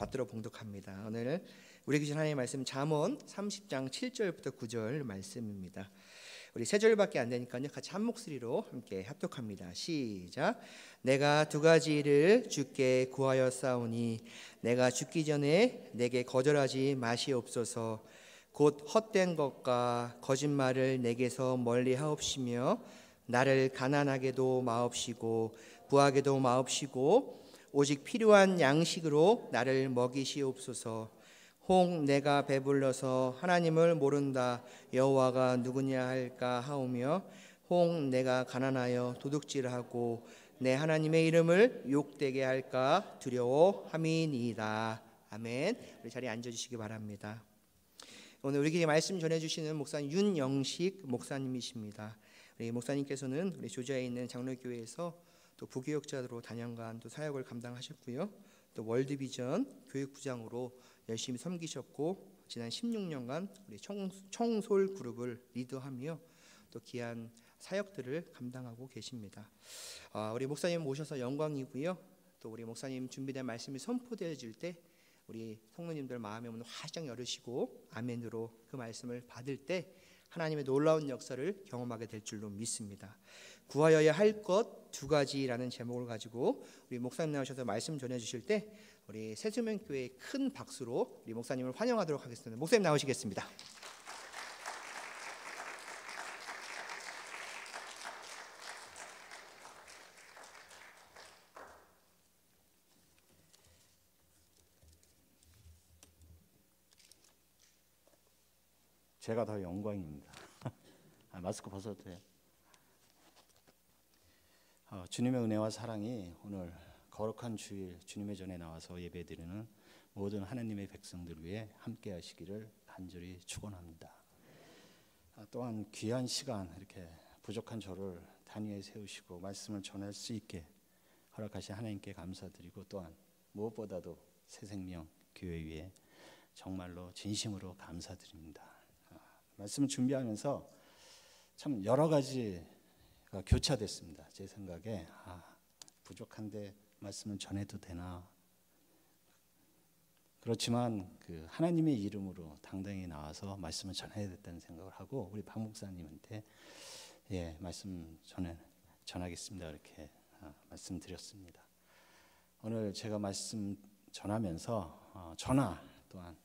받들어 봉독합니다. 오늘 우리 귀신 하나님의 말씀 잠언 30장 7절부터 9절 말씀입니다. 우리 세 절밖에 안 되니까요, 같이 한 목소리로 함께 합독합니다. 시작. 내가 두 가지를 주께 구하여 싸우니 내가 죽기 전에 내게 거절하지 마시옵소서. 곧 헛된 것과 거짓말을 내게서 멀리 하옵시며 나를 가난하게도 마옵시고 부하게도 마옵시고 오직 필요한 양식으로 나를 먹이시옵소서. 혹 내가 배불러서 하나님을 모른다 여호와가 누구냐 할까 하오며 혹 내가 가난하여 도둑질하고 내 하나님의 이름을 욕되게 할까 두려워함이니이다. 아멘. 우리 자리에 앉아주시기 바랍니다. 오늘 우리에게 말씀 전해주시는 목사님 윤영식 목사님이십니다. 우리 목사님께서는 우리 조지아에 있는 장로교회에서 또 부교역자로 단연간 또 사역을 감당하셨고요. 또 월드비전 교육부장으로 열심히 섬기셨고 지난 16년간 우리 청솔 그룹을 리드하며 또 귀한 사역들을 감당하고 계십니다. 우리 목사님 모셔서 영광이고요. 또 우리 목사님 준비된 말씀이 선포되어질 때 우리 성도님들 마음의 문을 활짝 열으시고 아멘으로 그 말씀을 받을 때 하나님의 놀라운 역사를 경험하게 될 줄로 믿습니다. 구하여야 할 것 두 가지라는 제목을 가지고 우리 목사님 나오셔서 말씀 전해주실 때 우리 새수면교회 큰 박수로 우리 목사님을 환영하도록 하겠습니다. 목사님 나오시겠습니다. 제가 더 영광입니다. 마스크 벗어도 돼요? 주님의 은혜와 사랑이 오늘 거룩한 주일 주님의 전에 나와서 예배드리는 모든 하나님의 백성들 위해 함께 하시기를 간절히 축원합니다. 또한 귀한 시간 이렇게 부족한 저를 단위에 세우시고 말씀을 전할 수 있게 허락하신 하나님께 감사드리고 또한 무엇보다도 새생명 교회 위에 정말로 진심으로 감사드립니다. 말씀을 준비하면서 참 여러 가지가 교차됐습니다. 제 생각에 부족한데 말씀을 전해도 되나. 그렇지만 그 하나님의 이름으로 당당히 나와서 말씀을 전해야 됐다는 생각을 하고 우리 박 목사님한테 말씀 전하겠습니다. 이렇게 말씀드렸습니다. 오늘 제가 말씀 전하면서 저나 또한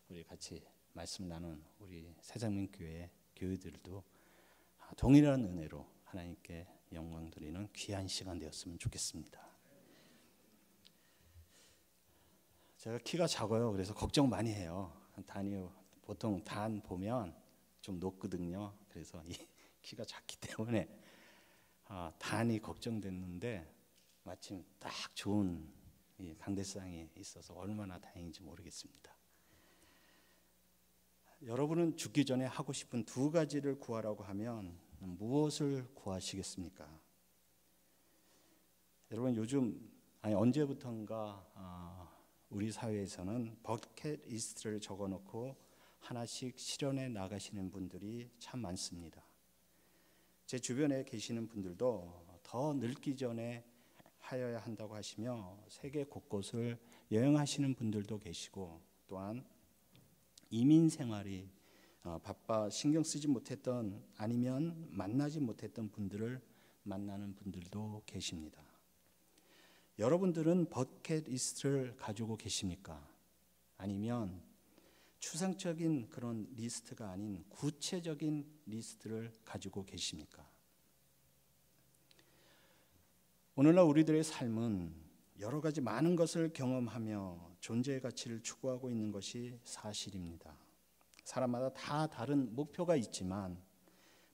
우리 같이 말씀 나눈 우리 새생명교회 교회들도 동일한 은혜로 하나님께 영광 드리는 귀한 시간 되었으면 좋겠습니다. 제가 키가 작아요. 그래서 걱정 많이 해요. 보통 단 보면 좀 높거든요. 그래서 이 키가 작기 때문에 단이 걱정됐는데 마침 딱 좋은 이 강대상이 있어서 얼마나 다행인지 모르겠습니다. 여러분은 죽기 전에 하고 싶은 두 가지를 구하라고 하면 무엇을 구하시겠습니까? 여러분 언제부턴가 우리 사회에서는 버킷리스트를 적어놓고 하나씩 실현해 나가시는 분들이 참 많습니다. 제 주변에 계시는 분들도 더 늙기 전에 하여야 한다고 하시며 세계 곳곳을 여행하시는 분들도 계시고 또한 이민 생활이 바빠 신경 쓰지 못했던 아니면 만나지 못했던 분들을 만나는 분들도 계십니다. 여러분들은 버킷리스트를 가지고 계십니까? 아니면 추상적인 그런 리스트가 아닌 구체적인 리스트를 가지고 계십니까? 오늘날 우리들의 삶은 여러 가지 많은 것을 경험하며 존재의 가치를 추구하고 있는 것이 사실입니다. 사람마다 다 다른 목표가 있지만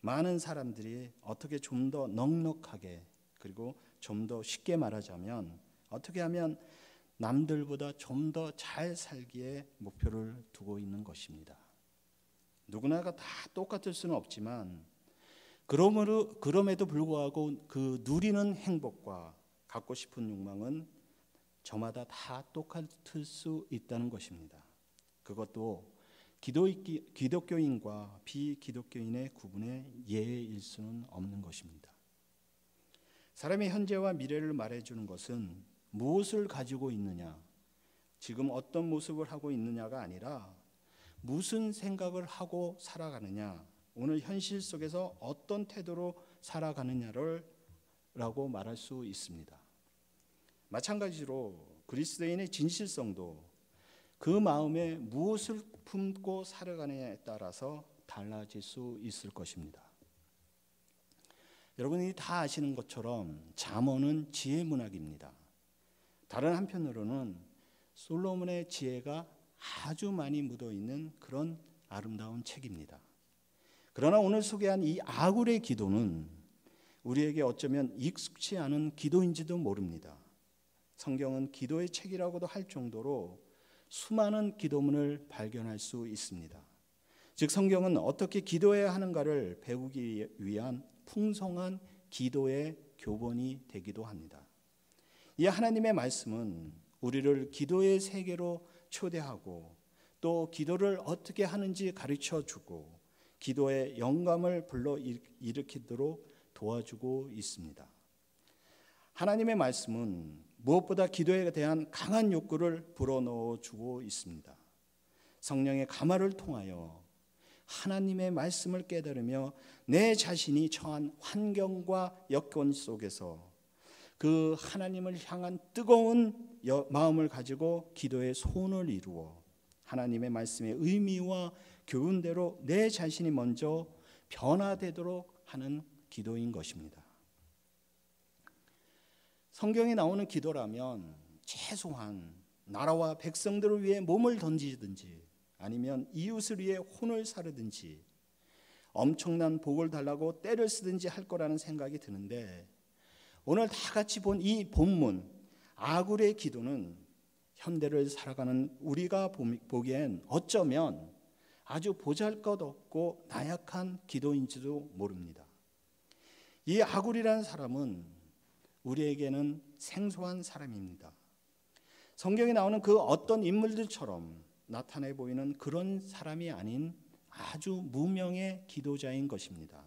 많은 사람들이 어떻게 좀 더 넉넉하게 그리고 좀 더 쉽게 말하자면 어떻게 하면 남들보다 좀 더 잘 살기에 목표를 두고 있는 것입니다. 누구나가 다 똑같을 수는 없지만 그럼에도 불구하고 그 누리는 행복과 갖고 싶은 욕망은 저마다 다 똑같을 수 있다는 것입니다. 그것도 기독교인과 비기독교인의 구분의 예일 수는 없는 것입니다. 사람의 현재와 미래를 말해주는 것은 무엇을 가지고 있느냐, 지금 어떤 모습을 하고 있느냐가 아니라 무슨 생각을 하고 살아가느냐, 오늘 현실 속에서 어떤 태도로 살아가느냐를 라고 말할 수 있습니다. 마찬가지로 그리스도인의 진실성도 그 마음에 무엇을 품고 살아가느냐에 따라서 달라질 수 있을 것입니다. 여러분이 다 아시는 것처럼 잠언은 지혜 문학입니다. 다른 한편으로는 솔로몬의 지혜가 아주 많이 묻어있는 그런 아름다운 책입니다. 그러나 오늘 소개한 이 아굴의 기도는 우리에게 어쩌면 익숙치 않은 기도인지도 모릅니다. 성경은 기도의 책이라고도 할 정도로 수많은 기도문을 발견할 수 있습니다. 즉 성경은 어떻게 기도해야 하는가를 배우기 위한 풍성한 기도의 교본이 되기도 합니다. 이 하나님의 말씀은 우리를 기도의 세계로 초대하고 또 기도를 어떻게 하는지 가르쳐주고 기도의 영감을 불러일으키도록 도와주고 있습니다. 하나님의 말씀은 무엇보다 기도에 대한 강한 욕구를 불어넣어주고 있습니다. 성령의 가마를 통하여 하나님의 말씀을 깨달으며 내 자신이 처한 환경과 여건 속에서 그 하나님을 향한 뜨거운 마음을 가지고 기도의 소원을 이루어 하나님의 말씀의 의미와 교훈대로 내 자신이 먼저 변화되도록 하는 기도인 것입니다. 성경에 나오는 기도라면 최소한 나라와 백성들을 위해 몸을 던지든지 아니면 이웃을 위해 혼을 사르든지 엄청난 복을 달라고 때를 쓰든지 할 거라는 생각이 드는데 오늘 다 같이 본 이 본문 아굴의 기도는 현대를 살아가는 우리가 보기엔 어쩌면 아주 보잘것없고 나약한 기도인지도 모릅니다. 이 아굴이라는 사람은 우리에게는 생소한 사람입니다. 성경에 나오는 그 어떤 인물들처럼 나타내 보이는 그런 사람이 아닌 아주 무명의 기도자인 것입니다.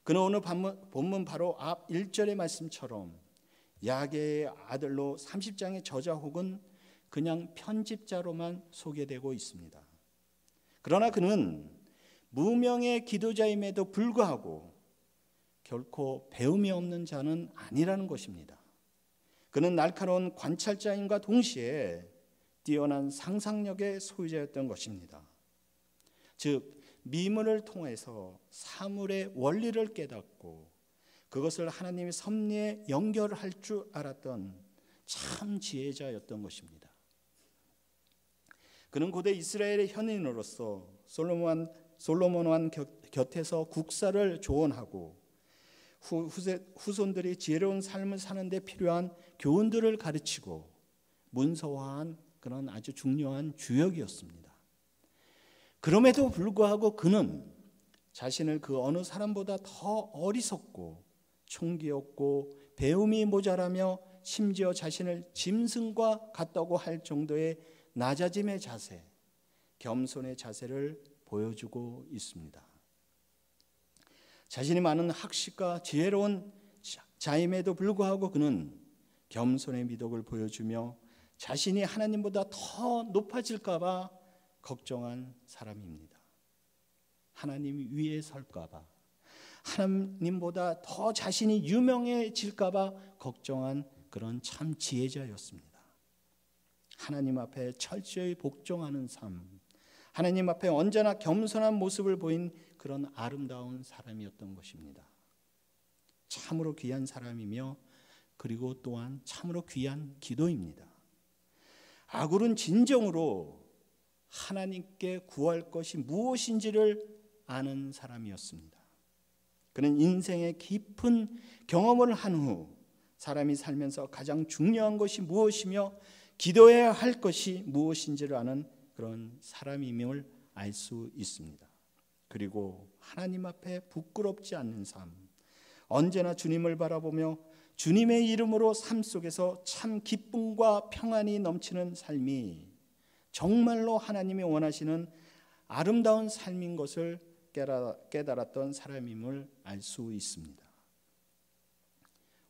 그는 오늘 본문 바로 앞 1절의 말씀처럼 야게의 아들로 30장의 저자 혹은 그냥 편집자로만 소개되고 있습니다. 그러나 그는 무명의 기도자임에도 불구하고 결코 배움이 없는 자는 아니라는 것입니다. 그는 날카로운 관찰자임과 동시에 뛰어난 상상력의 소유자였던 것입니다. 즉 미문을 통해서 사물의 원리를 깨닫고 그것을 하나님의 섭리에 연결할 줄 알았던 참 지혜자였던 것입니다. 그는 고대 이스라엘의 현인으로서 솔로몬 왕 곁에서 국사를 조언하고 후손들이 지혜로운 삶을 사는 데 필요한 교훈들을 가르치고 문서화한 그런 아주 중요한 주역이었습니다. 그럼에도 불구하고 그는 자신을 그 어느 사람보다 더 어리석고 총기였고 배움이 모자라며 심지어 자신을 짐승과 같다고 할 정도의 낮아짐의 자세, 겸손의 자세를 보여주고 있습니다. 자신이 많은 학식과 지혜로운 자임에도 불구하고 그는 겸손의 미덕을 보여주며 자신이 하나님보다 더 높아질까 봐 걱정한 사람입니다. 하나님 위에 설까 봐, 하나님보다 더 자신이 유명해질까 봐 걱정한 그런 참 지혜자였습니다. 하나님 앞에 철저히 복종하는 삶, 하나님 앞에 언제나 겸손한 모습을 보인 그런 아름다운 사람이었던 것입니다. 참으로 귀한 사람이며 그리고 또한 참으로 귀한 기도입니다. 아굴은 진정으로 하나님께 구할 것이 무엇인지를 아는 사람이었습니다. 그는 인생의 깊은 경험을 한 후 사람이 살면서 가장 중요한 것이 무엇이며 기도해야 할 것이 무엇인지를 아는 그런 사람임을 알 수 있습니다. 그리고 하나님 앞에 부끄럽지 않는 삶, 언제나 주님을 바라보며 주님의 이름으로 삶 속에서 참 기쁨과 평안이 넘치는 삶이 정말로 하나님이 원하시는 아름다운 삶인 것을 깨달았던 사람임을 알 수 있습니다.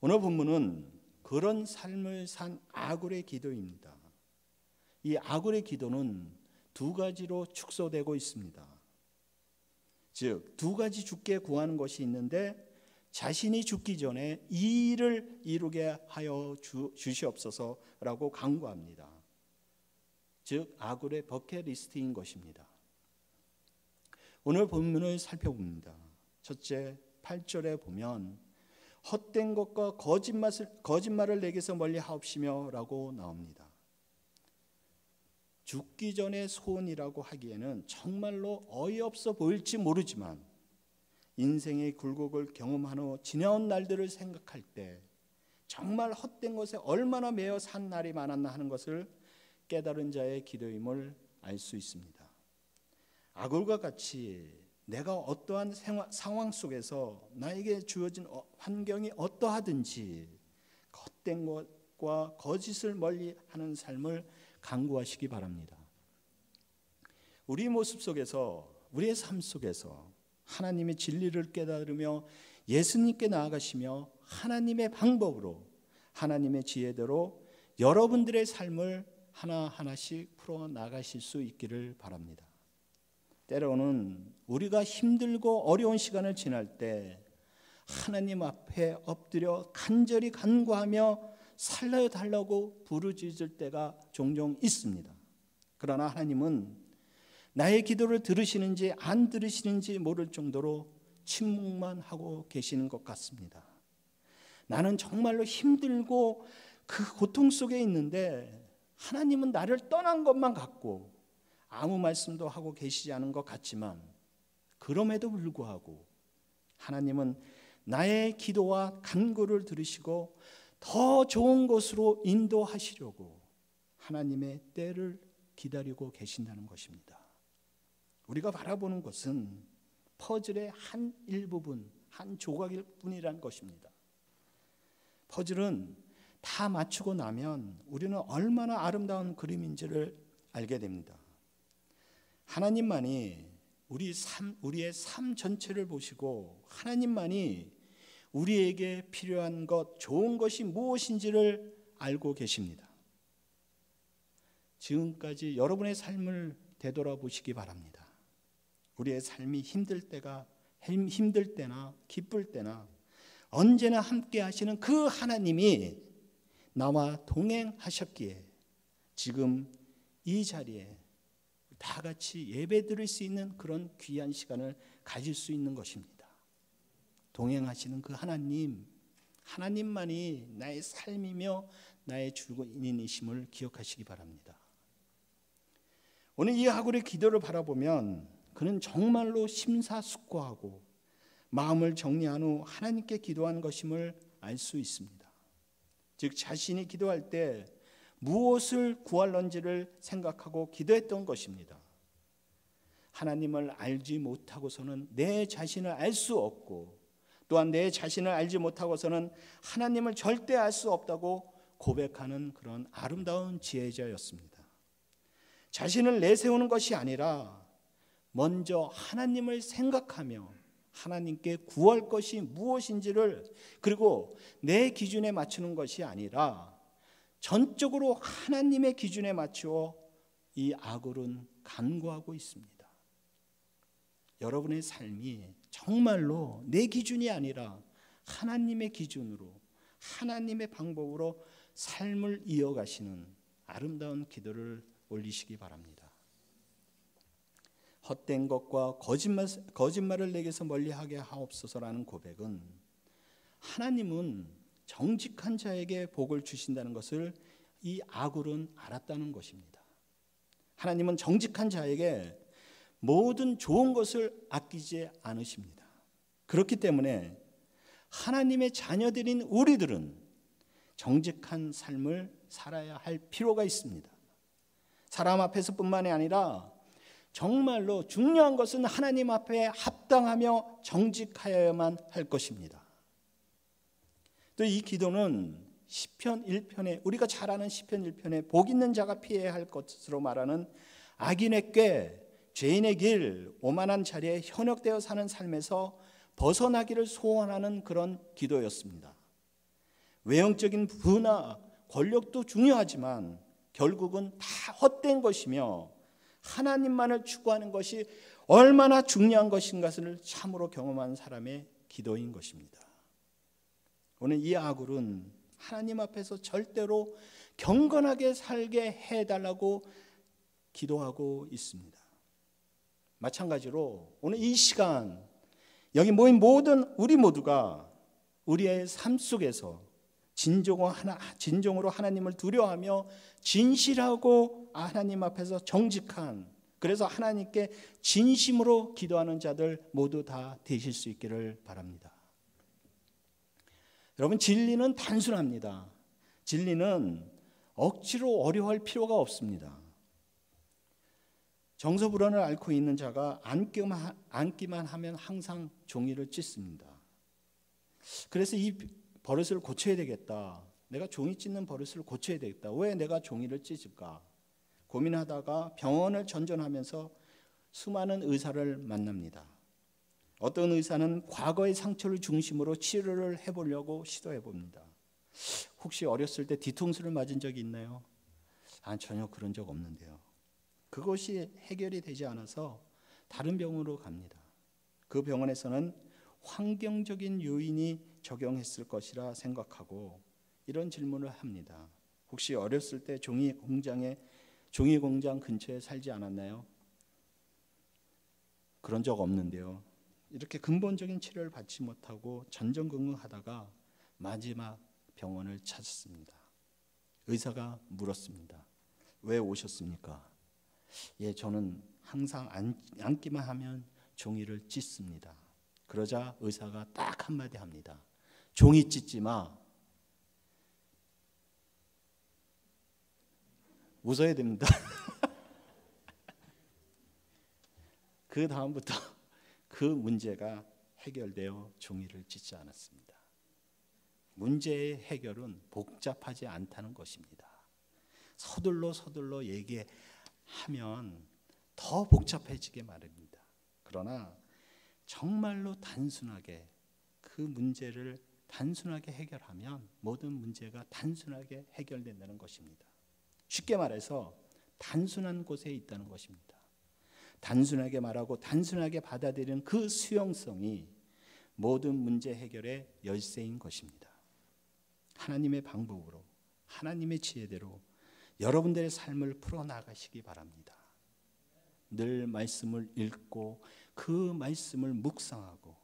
오늘 본문은 그런 삶을 산 아굴의 기도입니다. 이 아굴의 기도는 두 가지로 축소되고 있습니다. 즉, 두 가지 주께 구하는 것이 있는데 자신이 죽기 전에 이 일을 이루게 하여 주시옵소서라고 간구합니다. 즉, 아굴의 버킷리스트인 것입니다. 오늘 본문을 살펴봅니다. 첫째, 8절에 보면 헛된 것과 거짓말을 내게서 멀리 하옵시며 라고 나옵니다. 죽기 전의 소원이라고 하기에는 정말로 어이없어 보일지 모르지만 인생의 굴곡을 경험한 후 지나온 날들을 생각할 때 정말 헛된 것에 얼마나 매여 산 날이 많았나 하는 것을 깨달은 자의 기도임을 알 수 있습니다. 아굴과 같이 내가 어떠한 상황 속에서 나에게 주어진 환경이 어떠하든지 헛된 것과 거짓을 멀리하는 삶을 간구하시기 바랍니다. 우리 모습 속에서, 우리의 삶 속에서 하나님의 진리를 깨달으며 예수님께 나아가시며 하나님의 방법으로, 하나님의 지혜대로 여러분들의 삶을 하나하나씩 풀어나가실 수 있기를 바랍니다. 때로는 우리가 힘들고 어려운 시간을 지날 때 하나님 앞에 엎드려 간절히 간구하며 살려달라고 부르짖을 때가 종종 있습니다. 그러나 하나님은 나의 기도를 들으시는지 안 들으시는지 모를 정도로 침묵만 하고 계시는 것 같습니다. 나는 정말로 힘들고 그 고통 속에 있는데 하나님은 나를 떠난 것만 같고 아무 말씀도 하고 계시지 않은 것 같지만 그럼에도 불구하고 하나님은 나의 기도와 간구를 들으시고 더 좋은 곳으로 인도하시려고 하나님의 때를 기다리고 계신다는 것입니다. 우리가 바라보는 것은 퍼즐의 한 일부분, 한 조각일 뿐이라는 것입니다. 퍼즐은 다 맞추고 나면 우리는 얼마나 아름다운 그림인지를 알게 됩니다. 하나님만이 우리의 삶 전체를 보시고 하나님만이 우리에게 필요한 것, 좋은 것이 무엇인지를 알고 계십니다. 지금까지 여러분의 삶을 되돌아보시기 바랍니다. 우리의 삶이 힘들 때나 기쁠 때나 언제나 함께 하시는 그 하나님이 나와 동행하셨기에 지금 이 자리에 다 같이 예배 드릴 수 있는 그런 귀한 시간을 가질 수 있는 것입니다. 동행하시는 그 하나님만이 나의 삶이며 나의 주인이심을 기억하시기 바랍니다. 오늘 이 아굴의 기도를 바라보면 그는 정말로 심사숙고하고 마음을 정리한 후 하나님께 기도하는 것임을 알 수 있습니다. 즉 자신이 기도할 때 무엇을 구할런지를 생각하고 기도했던 것입니다. 하나님을 알지 못하고서는 내 자신을 알 수 없고 또한 내 자신을 알지 못하고서는 하나님을 절대 알 수 없다고 고백하는 그런 아름다운 지혜자였습니다. 자신을 내세우는 것이 아니라 먼저 하나님을 생각하며 하나님께 구할 것이 무엇인지를 그리고 내 기준에 맞추는 것이 아니라 전적으로 하나님의 기준에 맞추어 이 아굴은 간구하고 있습니다. 여러분의 삶이 정말로 내 기준이 아니라 하나님의 기준으로 하나님의 방법으로 삶을 이어가시는 아름다운 기도를 올리시기 바랍니다. 헛된 것과 거짓말을 내게서 멀리하게 하옵소서라는 고백은 하나님은 정직한 자에게 복을 주신다는 것을 이 아굴은 알았다는 것입니다. 하나님은 정직한 자에게 모든 좋은 것을 아끼지 않으십니다. 그렇기 때문에 하나님의 자녀들인 우리들은 정직한 삶을 살아야 할 필요가 있습니다. 사람 앞에서뿐만이 아니라 정말로 중요한 것은 하나님 앞에 합당하며 정직하여야만 할 것입니다. 또 이 기도는 시편 1편에 우리가 잘 아는 시편 1편에 복 있는 자가 피해야 할 것으로 말하는 악인의 꾀, 죄인의 길, 오만한 자리에 현혹되어 사는 삶에서 벗어나기를 소원하는 그런 기도였습니다. 외형적인 부나 권력도 중요하지만 결국은 다 헛된 것이며 하나님만을 추구하는 것이 얼마나 중요한 것인가를 참으로 경험한 사람의 기도인 것입니다. 오늘 이 아굴은 하나님 앞에서 절대로 경건하게 살게 해달라고 기도하고 있습니다. 마찬가지로 오늘 이 시간 여기 모인 모든 우리 모두가 우리의 삶 속에서 진정으로 하나님을 두려워하며 진실하고 하나님 앞에서 정직한, 그래서 하나님께 진심으로 기도하는 자들 모두 다 되실 수 있기를 바랍니다. 여러분, 진리는 단순합니다. 진리는 억지로 어려워할 필요가 없습니다. 정서불안을 앓고 있는 자가 앉기만 하면 항상 종이를 찢습니다. 그래서 이 버릇을 고쳐야 되겠다. 내가 종이 찢는 버릇을 고쳐야 되겠다. 왜 내가 종이를 찢을까? 고민하다가 병원을 전전하면서 수많은 의사를 만납니다. 어떤 의사는 과거의 상처를 중심으로 치료를 해보려고 시도해봅니다. 혹시 어렸을 때 뒤통수를 맞은 적이 있나요? 전혀 그런 적 없는데요. 그것이 해결이 되지 않아서 다른 병원으로 갑니다. 그 병원에서는 환경적인 요인이 적용했을 것이라 생각하고 이런 질문을 합니다. 혹시 어렸을 때 종이 공장 근처에 살지 않았나요? 그런 적 없는데요. 이렇게 근본적인 치료를 받지 못하고 전전긍긍하다가 마지막 병원을 찾았습니다. 의사가 물었습니다. 왜 오셨습니까? 저는 항상 앉기만 하면 종이를 찢습니다. 그러자 의사가 딱 한마디 합니다. 종이 찢지 마. 웃어야 됩니다. 그 다음부터 그 문제가 해결되어 종이를 찢지 않았습니다. 문제의 해결은 복잡하지 않다는 것입니다. 서둘러 얘기하면 더 복잡해지게 마련입니다. 그러나 정말로 단순하게 그 문제를 단순하게 해결하면 모든 문제가 단순하게 해결된다는 것입니다. 쉽게 말해서 단순한 곳에 있다는 것입니다. 단순하게 말하고 단순하게 받아들이는 그 수용성이 모든 문제 해결의 열쇠인 것입니다. 하나님의 방법으로, 하나님의 지혜대로 여러분들의 삶을 풀어나가시기 바랍니다. 늘 말씀을 읽고 그 말씀을 묵상하고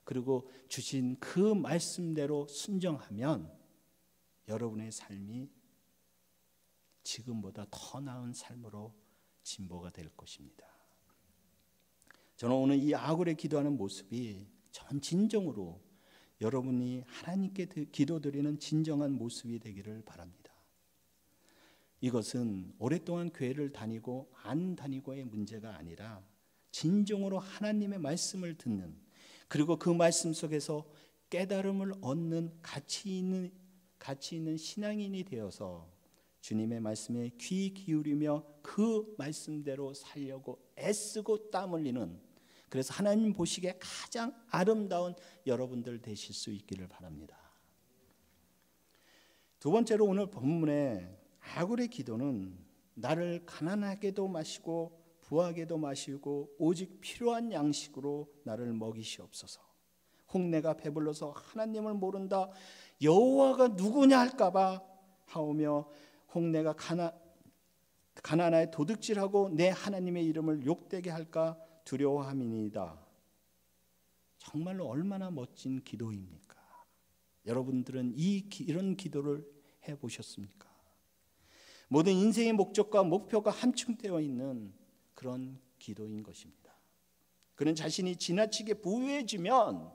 그리고 주신 그 말씀대로 순종하면 여러분의 삶이 지금보다 더 나은 삶으로 진보가 될 것입니다. 저는 오늘 이 아굴에 기도하는 모습이 전 진정으로 여러분이 하나님께 기도드리는 진정한 모습이 되기를 바랍니다. 이것은 오랫동안 교회를 다니고 안 다니고의 문제가 아니라 진정으로 하나님의 말씀을 듣는, 그리고 그 말씀 속에서 깨달음을 얻는 가치 있는 신앙인이 되어서 주님의 말씀에 귀 기울이며 그 말씀대로 살려고 애쓰고 땀 흘리는, 그래서 하나님 보시기에 가장 아름다운 여러분들 되실 수 있기를 바랍니다. 두 번째로 오늘 본문의 아굴의 기도는 나를 가난하게도 마시고 부하게도 마시고 오직 필요한 양식으로 나를 먹이시옵소서. 혹 내가 배불러서 하나님을 모른다 여호와가 누구냐 할까봐 하오며 혹 내가 가난하에 도둑질하고 내 하나님의 이름을 욕되게 할까 두려워함이니이다. 정말로 얼마나 멋진 기도입니까? 여러분들은 이런 기도를 해보셨습니까? 모든 인생의 목적과 목표가 함축되어 있는 그런 기도인 것입니다. 그는 자신이 지나치게 부유해지면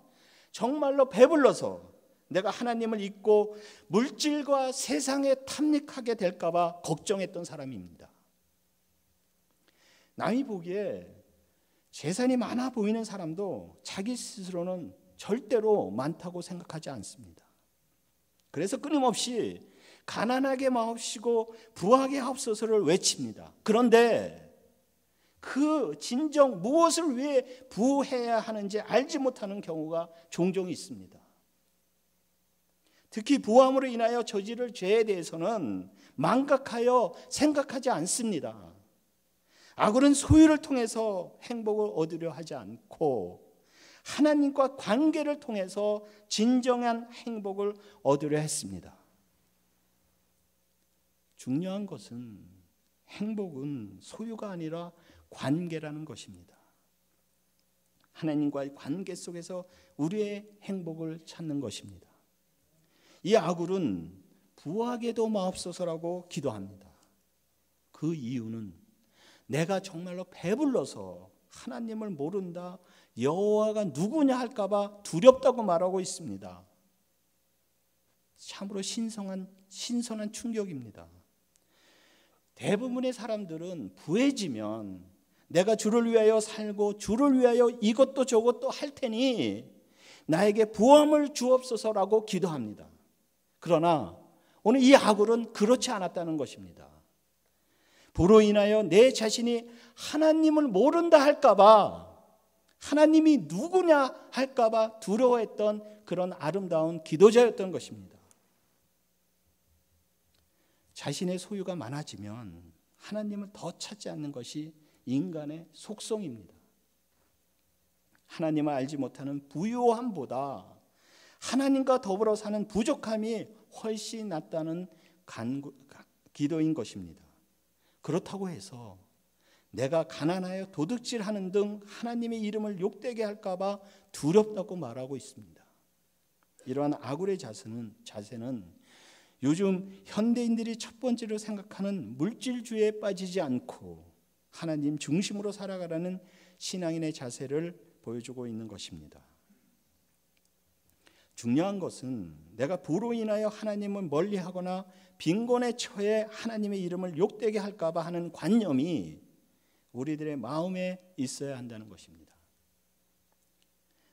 정말로 배불러서 내가 하나님을 잊고 물질과 세상에 탐닉하게 될까 봐 걱정했던 사람입니다. 남이 보기에 재산이 많아 보이는 사람도 자기 스스로는 절대로 많다고 생각하지 않습니다. 그래서 끊임없이 가난하게 마옵시고 부하게 하옵소서를 외칩니다. 그런데 그 진정 무엇을 위해 부해야 하는지 알지 못하는 경우가 종종 있습니다. 특히 부함으로 인하여 저지를 죄에 대해서는 망각하여 생각하지 않습니다. 아굴은 소유를 통해서 행복을 얻으려 하지 않고 하나님과 관계를 통해서 진정한 행복을 얻으려 했습니다. 중요한 것은 행복은 소유가 아니라 관계라는 것입니다. 하나님과의 관계 속에서 우리의 행복을 찾는 것입니다. 이 아굴은 부하게도 마옵소서라고 기도합니다. 그 이유는 내가 정말로 배불러서 하나님을 모른다, 여호와가 누구냐 할까봐 두렵다고 말하고 있습니다. 참으로 신선한 충격입니다. 대부분의 사람들은 부해지면 내가 주를 위하여 살고 주를 위하여 이것도 저것도 할 테니 나에게 부함을 주옵소서라고 기도합니다. 그러나 오늘 이 아굴은 그렇지 않았다는 것입니다. 부로 인하여 내 자신이 하나님을 모른다 할까봐, 하나님이 누구냐 할까봐 두려워했던 그런 아름다운 기도자였던 것입니다. 자신의 소유가 많아지면 하나님을 더 찾지 않는 것이 인간의 속성입니다. 하나님을 알지 못하는 부요함보다 하나님과 더불어 사는 부족함이 훨씬 낫다는 기도인 것입니다. 그렇다고 해서 내가 가난하여 도둑질하는 등 하나님의 이름을 욕되게 할까 봐 두렵다고 말하고 있습니다. 이러한 아굴의 자세는 요즘 현대인들이 첫 번째로 생각하는 물질주의에 빠지지 않고 하나님 중심으로 살아가라는 신앙인의 자세를 보여주고 있는 것입니다. 중요한 것은 내가 부로 인하여 하나님을 멀리하거나 빈곤에 처해 하나님의 이름을 욕되게 할까 봐 하는 관념이 우리들의 마음에 있어야 한다는 것입니다.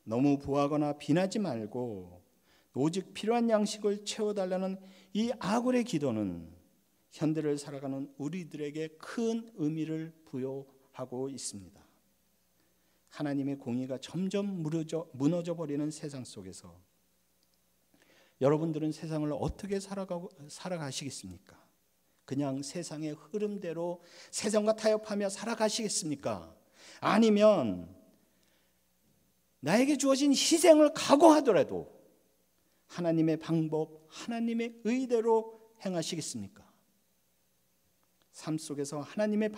너무 부하거나 빈하지 말고 오직 필요한 양식을 채워달라는 이 아굴의 기도는 현대를 살아가는 우리들에게 큰 의미를 부여하고 있습니다. 하나님의 공의가 점점 무너져 버리는 세상 속에서 여러분들은 세상을 어떻게 살아가시겠습니까? 그냥 세상의 흐름대로 세상과 타협하며 살아가시겠습니까? 아니면 나에게 주어진 희생을 각오하더라도 하나님의 방법, 하나님의 의대로 행하시겠습니까? 삶 속에서 하나님의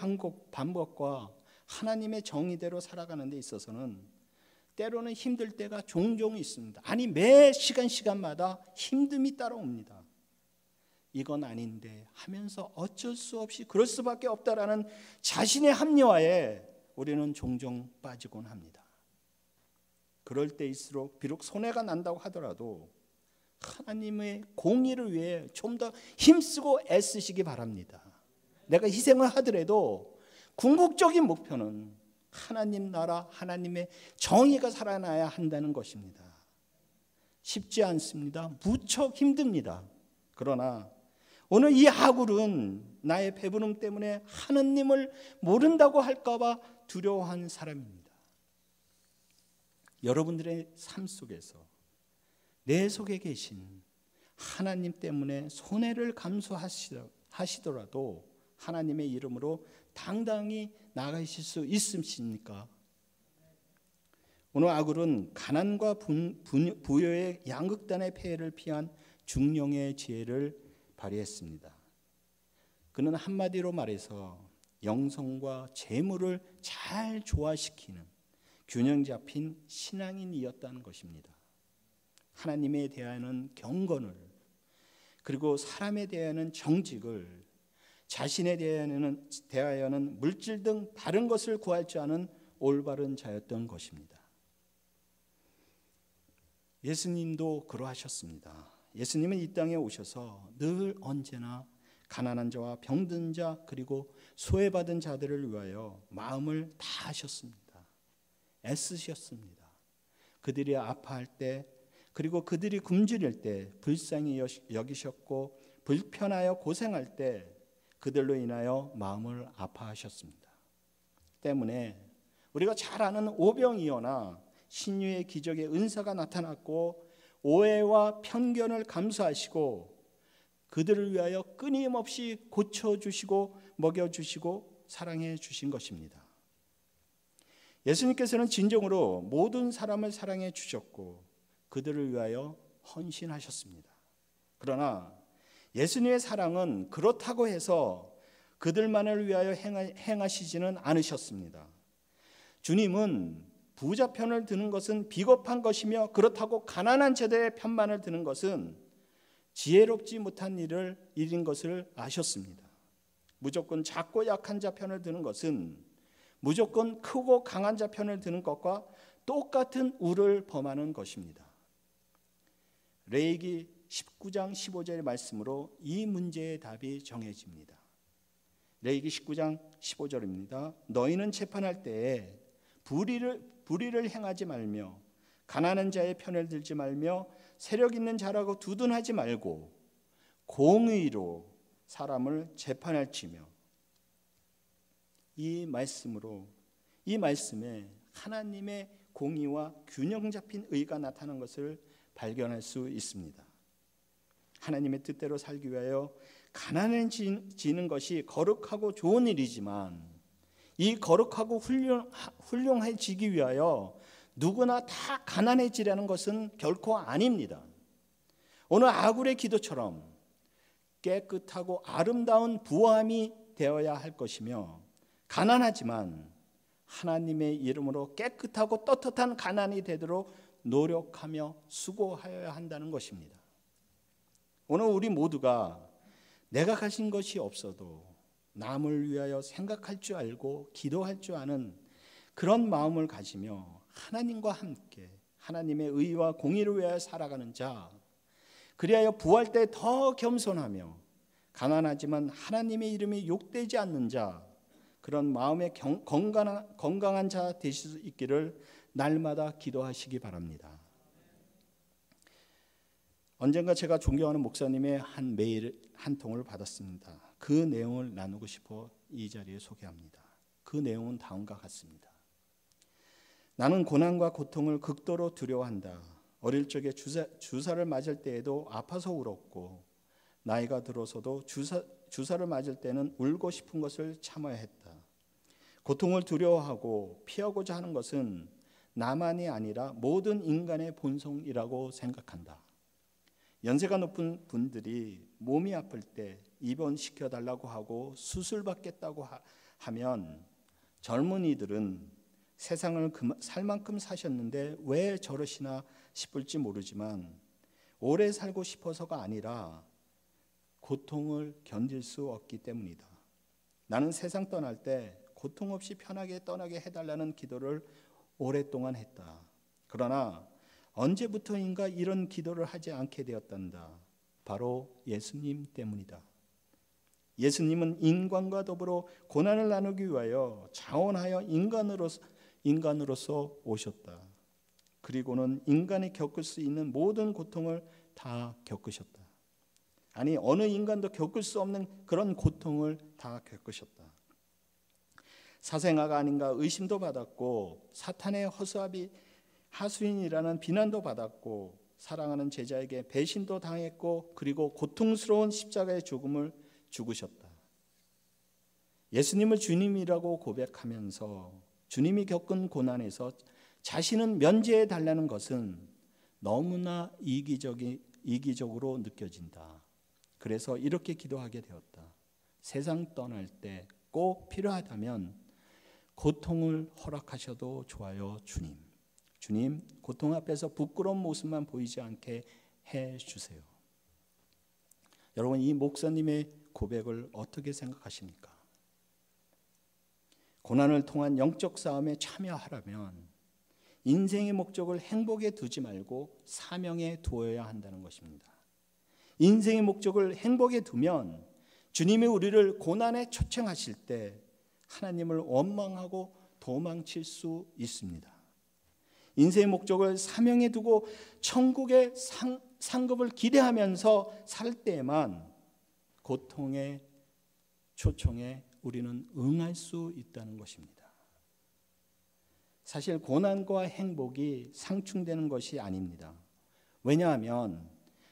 방법과 하나님의 정의대로 살아가는 데 있어서는 때로는 힘들 때가 종종 있습니다. 아니 매 시간마다 힘듦이 따라옵니다. 이건 아닌데 하면서 어쩔 수 없이 그럴 수밖에 없다라는 자신의 합리화에 우리는 종종 빠지곤 합니다. 그럴 때일수록 비록 손해가 난다고 하더라도 하나님의 공의를 위해 좀 더 힘쓰고 애쓰시기 바랍니다. 내가 희생을 하더라도 궁극적인 목표는 하나님 나라, 하나님의 정의가 살아나야 한다는 것입니다. 쉽지 않습니다. 무척 힘듭니다. 그러나 오늘 이 아굴은 나의 배부름 때문에 하느님을 모른다고 할까 봐 두려워한 사람입니다. 여러분들의 삶 속에서 내 속에 계신 하나님 때문에 손해를 감수하시더라도 하나님의 이름으로 당당히 나가실 수 있으십니까? 오늘 아굴은 가난과 부여의 양극단의 폐해를 피한 중령의 지혜를 발휘했습니다. 그는 한마디로 말해서 영성과 재물을 잘 조화시키는 균형 잡힌 신앙인이었다는 것입니다. 하나님에 대하여는 경건을, 그리고 사람에 대하여는 정직을, 자신에 대하여는 물질 등 다른 것을 구할 줄 아는 올바른 자였던 것입니다. 예수님도 그러하셨습니다. 예수님은 이 땅에 오셔서 늘 언제나 가난한 자와 병든 자 그리고 소외받은 자들을 위하여 마음을 다하셨습니다. 애쓰셨습니다. 그들이 아파할 때 그리고 그들이 굶주릴 때 불쌍히 여기셨고 불편하여 고생할 때 그들로 인하여 마음을 아파하셨습니다. 때문에 우리가 잘 아는 오병이어나 신유의 기적의 은사가 나타났고 오해와 편견을 감수하시고 그들을 위하여 끊임없이 고쳐주시고 먹여주시고 사랑해 주신 것입니다. 예수님께서는 진정으로 모든 사람을 사랑해 주셨고 그들을 위하여 헌신하셨습니다. 그러나 예수님의 사랑은 그렇다고 해서 그들만을 위하여 행하시지는 않으셨습니다. 주님은 부자 편을 드는 것은 비겁한 것이며 그렇다고 가난한 자들의 편만을 드는 것은 지혜롭지 못한 일인 것을 아셨습니다. 무조건 작고 약한 자 편을 드는 것은 무조건 크고 강한 자 편을 드는 것과 똑같은 우를 범하는 것입니다. 레위기 19장 15절의 말씀으로 이 문제의 답이 정해집니다. 레위기 19장 15절입니다. 너희는 재판할 때에 불의를 행하지 말며 가난한 자의 편을 들지 말며 세력 있는 자라고 두둔하지 말고 공의로 사람을 재판할지며. 이 말씀에 하나님의 공의와 균형 잡힌 의가 나타난 것을 발견할 수 있습니다. 하나님의 뜻대로 살기 위하여 가난해지는 것이 거룩하고 좋은 일이지만 이 거룩하고 훌륭해지기 위하여 누구나 다 가난해지라는 것은 결코 아닙니다. 오늘 아굴의 기도처럼 깨끗하고 아름다운 부함이 되어야 할 것이며 가난하지만 하나님의 이름으로 깨끗하고 떳떳한 가난이 되도록 노력하며 수고하여야 한다는 것입니다. 오늘 우리 모두가 내가 가진 것이 없어도 남을 위하여 생각할 줄 알고 기도할 줄 아는 그런 마음을 가지며 하나님과 함께 하나님의 의와 공의를 위하여 살아가는 자, 그리하여 부활 때 더 겸손하며 가난하지만 하나님의 이름이 욕되지 않는 자, 그런 마음의 건강한 자 되실 수 있기를 날마다 기도하시기 바랍니다. 언젠가 제가 존경하는 목사님의 한 메일 한 통을 받았습니다. 그 내용을 나누고 싶어 이 자리에 소개합니다. 그 내용은 다음과 같습니다. 나는 고난과 고통을 극도로 두려워한다. 어릴 적에 주사를 맞을 때에도 아파서 울었고 나이가 들어서도 주사를 맞을 때는 울고 싶은 것을 참아야 했다. 고통을 두려워하고 피하고자 하는 것은 나만이 아니라 모든 인간의 본성이라고 생각한다. 연세가 높은 분들이 몸이 아플 때 입원시켜달라고 하고 수술받겠다고 하면 젊은이들은 세상을 살 만큼 사셨는데 왜 저러시나 싶을지 모르지만 오래 살고 싶어서가 아니라 고통을 견딜 수 없기 때문이다. 나는 세상 떠날 때 고통 없이 편하게 떠나게 해달라는 기도를 오랫동안 했다. 그러나 언제부터인가 이런 기도를 하지 않게 되었단다. 바로 예수님 때문이다. 예수님은 인간과 더불어 고난을 나누기 위하여 자원하여 인간으로서 오셨다. 그리고는 인간이 겪을 수 있는 모든 고통을 다 겪으셨다. 아니 어느 인간도 겪을 수 없는 그런 고통을 다 겪으셨다. 사생아가 아닌가 의심도 받았고 사탄의 하수인이라는 비난도 받았고 사랑하는 제자에게 배신도 당했고 그리고 고통스러운 십자가의 죽음을 죽으셨다. 예수님을 주님이라고 고백하면서 주님이 겪은 고난에서 자신은 면제해 달라는 것은 너무나 이기적으로 느껴진다. 그래서 이렇게 기도하게 되었다. 세상 떠날 때 꼭 필요하다면 고통을 허락하셔도 좋아요, 주님. 주님, 고통 앞에서 부끄러운 모습만 보이지 않게 해주세요. 여러분, 이 목사님의 고백을 어떻게 생각하십니까? 고난을 통한 영적 싸움에 참여하려면 인생의 목적을 행복에 두지 말고 사명에 두어야 한다는 것입니다. 인생의 목적을 행복에 두면 주님이 우리를 고난에 초청하실 때 하나님을 원망하고 도망칠 수 있습니다. 인생의 목적을 사명에 두고 천국의 상급을 기대하면서 살 때에만 고통의 초청에 우리는 응할 수 있다는 것입니다. 사실 고난과 행복이 상충되는 것이 아닙니다. 왜냐하면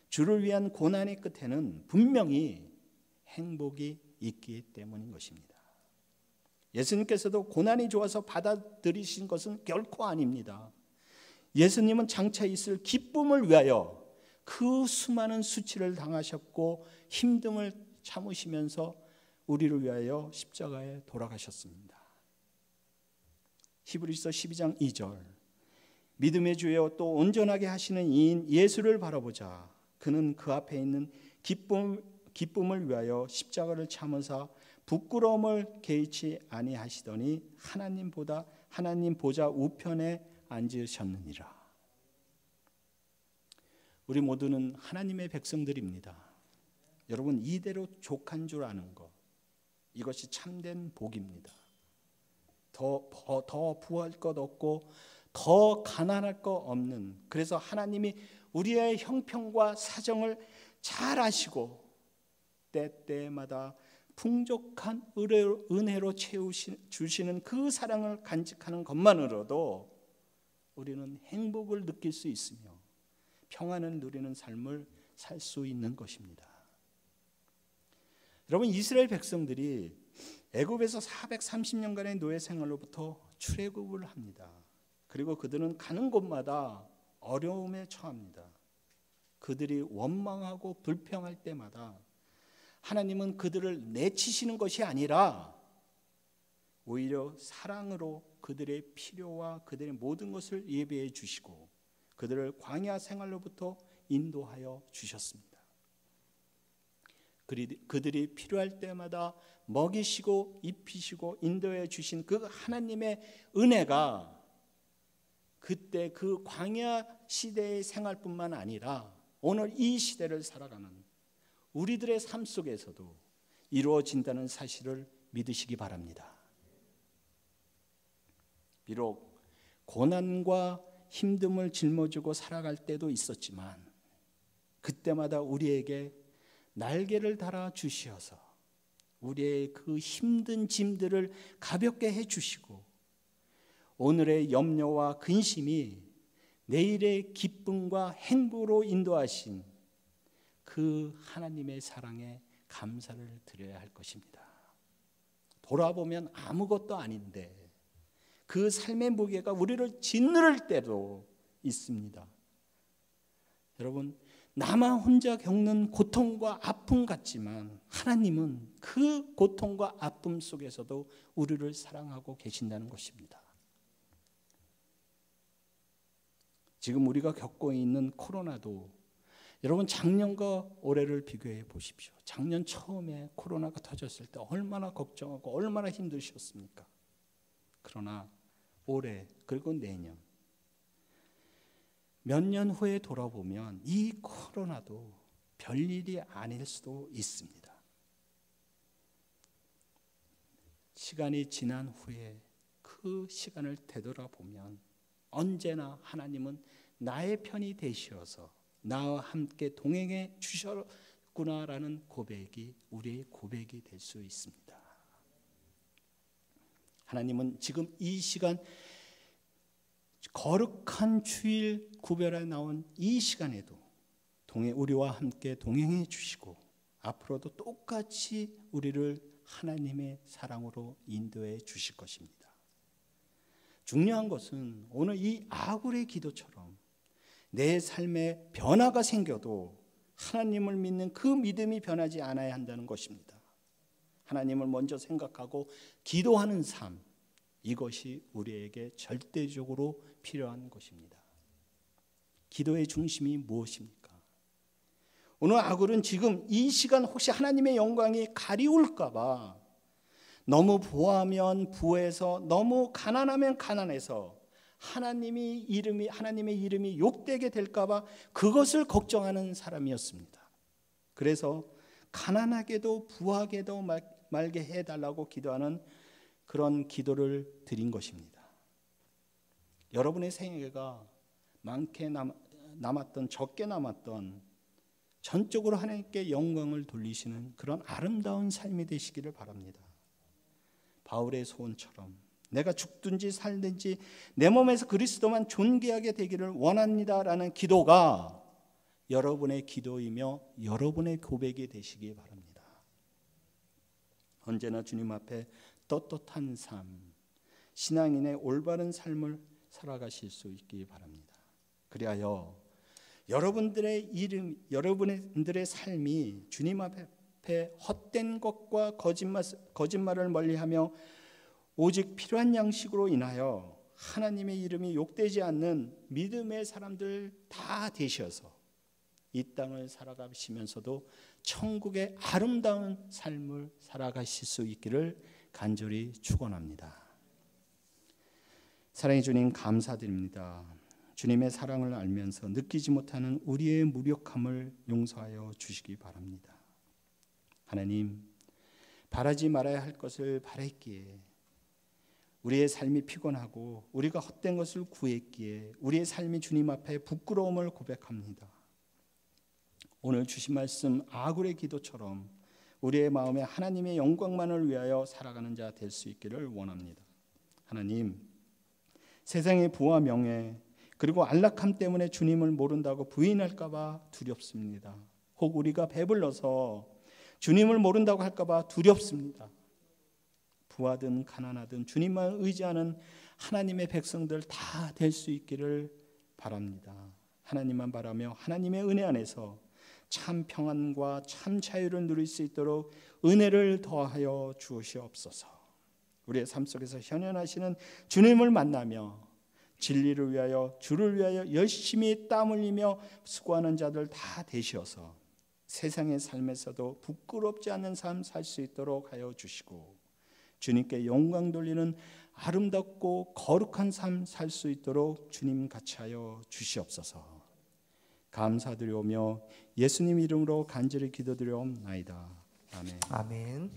주를 위한 고난의 끝에는 분명히 행복이 있기 때문인 것입니다. 예수님께서도 고난이 좋아서 받아들이신 것은 결코 아닙니다. 예수님은 장차 있을 기쁨을 위하여 그 수많은 수치를 당하셨고 힘듦을 참으시면서 우리를 위하여 십자가에 돌아가셨습니다. 히브리서 12장 2절 믿음의 주여 또 온전하게 하시는 이인 예수를 바라보자. 그는 그 앞에 있는 기쁨을 위하여 십자가를 참으사 부끄러움을 개의치 아니하시더니 하나님 보좌 우편에 앉으셨느니라. 우리 모두는 하나님의 백성들입니다. 여러분, 이대로 족한 줄 아는 것, 이것이 참된 복입니다. 더 부할 것 없고 더 가난할 것 없는, 그래서 하나님이 우리의 형편과 사정을 잘 아시고 때때마다 풍족한 은혜로 채워주시는 그 사랑을 간직하는 것만으로도 우리는 행복을 느낄 수 있으며 평안을 누리는 삶을 살 수 있는 것입니다. 여러분, 이스라엘 백성들이 애굽에서 430년간의 노예 생활로부터 출애굽을 합니다. 그리고 그들은 가는 곳마다 어려움에 처합니다. 그들이 원망하고 불평할 때마다 하나님은 그들을 내치시는 것이 아니라 오히려 사랑으로 그들의 필요와 그들의 모든 것을 예비해 주시고 그들을 광야 생활로부터 인도하여 주셨습니다. 그들이 필요할 때마다 먹이시고 입히시고 인도해 주신 그 하나님의 은혜가 그때 그 광야 시대의 생활뿐만 아니라 오늘 이 시대를 살아가는 우리들의 삶 속에서도 이루어진다는 사실을 믿으시기 바랍니다. 비록 고난과 힘듦을 짊어지고 살아갈 때도 있었지만 그때마다 우리에게 날개를 달아 주시어서 우리의 그 힘든 짐들을 가볍게 해주시고 오늘의 염려와 근심이 내일의 기쁨과 행복으로 인도하신 그 하나님의 사랑에 감사를 드려야 할 것입니다. 돌아보면 아무것도 아닌데 그 삶의 무게가 우리를 짓누를 때도 있습니다. 여러분, 나만 혼자 겪는 고통과 아픔 같지만 하나님은 그 고통과 아픔 속에서도 우리를 사랑하고 계신다는 것입니다. 지금 우리가 겪고 있는 코로나도 여러분 작년과 올해를 비교해 보십시오. 작년 처음에 코로나가 터졌을 때 얼마나 걱정하고 얼마나 힘드셨습니까? 그러나 올해 그리고 내년 몇 년 후에 돌아보면 이 코로나도 별일이 아닐 수도 있습니다. 시간이 지난 후에 그 시간을 되돌아보면 언제나 하나님은 나의 편이 되시어서 나와 함께 동행해 주셨구나라는 고백이 우리의 고백이 될 수 있습니다. 하나님은 지금 이 시간 거룩한 주일 구별에 나온 이 시간에도 우리와 함께 동행해 주시고 앞으로도 똑같이 우리를 하나님의 사랑으로 인도해 주실 것입니다. 중요한 것은 오늘 이 아굴의 기도처럼 내 삶에 변화가 생겨도 하나님을 믿는 그 믿음이 변하지 않아야 한다는 것입니다. 하나님을 먼저 생각하고 기도하는 삶, 이것이 우리에게 절대적으로 필요한 것입니다. 기도의 중심이 무엇입니까? 오늘 아굴은 지금 이 시간 혹시 하나님의 영광이 가리울까 봐 너무 부하면 부해서 너무 가난하면 가난해서 하나님의 이름이 욕되게 될까 봐 그것을 걱정하는 사람이었습니다. 그래서 가난하게도 부하게도 말게 해달라고 기도하는 그런 기도를 드린 것입니다. 여러분의 생애가 많게 남았던 적게 남았던 전적으로 하나님께 영광을 돌리시는 그런 아름다운 삶이 되시기를 바랍니다. 바울의 소원처럼 내가 죽든지 살든지 내 몸에서 그리스도만 존귀하게 되기를 원합니다라는 기도가 여러분의 기도이며 여러분의 고백이 되시기 바랍니다. 언제나 주님 앞에 떳떳한 삶, 신앙인의 올바른 삶을 살아가실 수 있기 바랍니다. 그리하여 여러분들의 삶이 주님 앞에 헛된 것과 거짓말을 멀리하며 오직 필요한 양식으로 인하여 하나님의 이름이 욕되지 않는 믿음의 사람들 다 되셔서 이 땅을 살아가시면서도 천국의 아름다운 삶을 살아가실 수 있기를 간절히 축원합니다. 사랑의 주님, 감사드립니다. 주님의 사랑을 알면서 느끼지 못하는 우리의 무력함을 용서하여 주시기 바랍니다. 하나님, 바라지 말아야 할 것을 바랬기에, 우리의 삶이 피곤하고 우리가 헛된 것을 구했기에 우리의 삶이 주님 앞에 부끄러움을 고백합니다. 오늘 주신 말씀 아굴의 기도처럼 우리의 마음에 하나님의 영광만을 위하여 살아가는 자 될 수 있기를 원합니다. 하나님, 세상의 부와 명예 그리고 안락함 때문에 주님을 모른다고 부인할까 봐 두렵습니다. 혹 우리가 배불러서 주님을 모른다고 할까 봐 두렵습니다. 부하든 가난하든 주님만 의지하는 하나님의 백성들 다 될 수 있기를 바랍니다. 하나님만 바라며 하나님의 은혜 안에서 참 평안과 참 자유를 누릴 수 있도록 은혜를 더하여 주시옵소서. 우리의 삶 속에서 현현하시는 주님을 만나며 진리를 위하여 주를 위하여 열심히 땀 흘리며 수고하는 자들 다 되셔서 세상의 삶에서도 부끄럽지 않은 삶 살 수 있도록 하여 주시고 주님께 영광 돌리는 아름답고 거룩한 삶 살 수 있도록 주님 같이 하여 주시옵소서. 감사드리오며 예수님 이름으로 간절히 기도드리옵나이다. 아멘. 아멘.